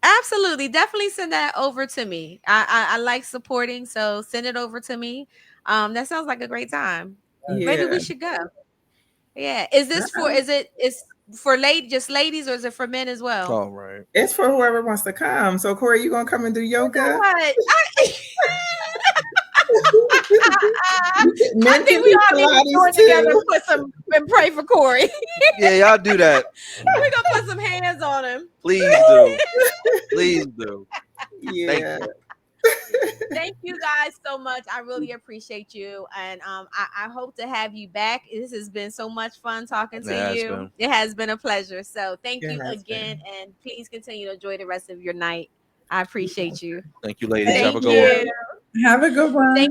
Absolutely, definitely send that over to me. I like supporting, so send it over to me. That sounds like a great time. Yeah. Maybe we should go. Yeah, is this for just ladies, or is it for men as well? All right. It's for whoever wants to come. So Corey, you gonna come and do yoga? I think we all need to join together and pray for Corey. Yeah, y'all do that. We're gonna put some hands on him. Please do. Please do. Yeah. Thank you guys so much. I really appreciate you, and I hope to have you back. This has been so much fun talking to you. It has been a pleasure. So thank you again, and please continue to enjoy the rest of your night. I appreciate you. Thank you, ladies. Have a good one. Have a good one.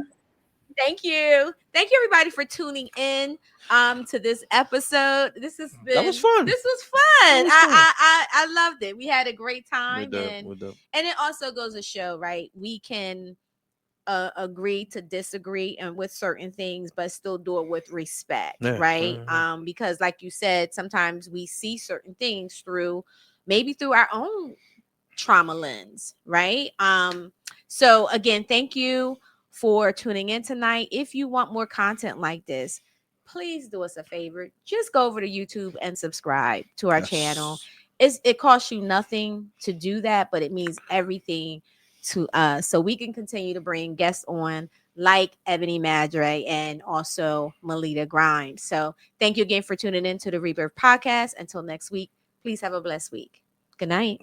Thank you. Thank you, everybody, for tuning in to this episode. That was fun. This was fun. I loved it. We had a great time. And it also goes to show, right? We can agree to disagree and with certain things, but still do it with respect, Yeah. right? Mhm. Because like you said, sometimes we see certain things through our own trauma lens, right? So again, thank you for tuning in tonight. If you want more content like this, please do us a favor. Just go over to YouTube and subscribe to our channel. It costs you nothing to do that, but it means everything to us. So we can continue to bring guests on like Ebony Maddrey and also Melita Grimes. So thank you again for tuning in to the Rebirth Podcast. Until next week, please have a blessed week. Good night.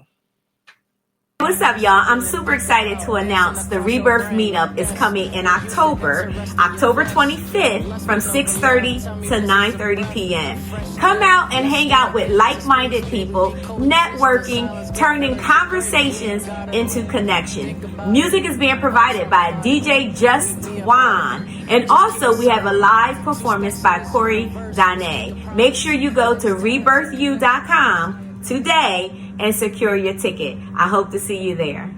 What's up, y'all? I'm super excited to announce the Rebirth Meetup is coming in October 25th from 6:30 to 9:30 p.m. Come out and hang out with like-minded people, networking, turning conversations into connection. Music is being provided by DJ Just Juan. And also, we have a live performance by Corey Dane. Make sure you go to rebirthu.com today and secure your ticket. I hope to see you there.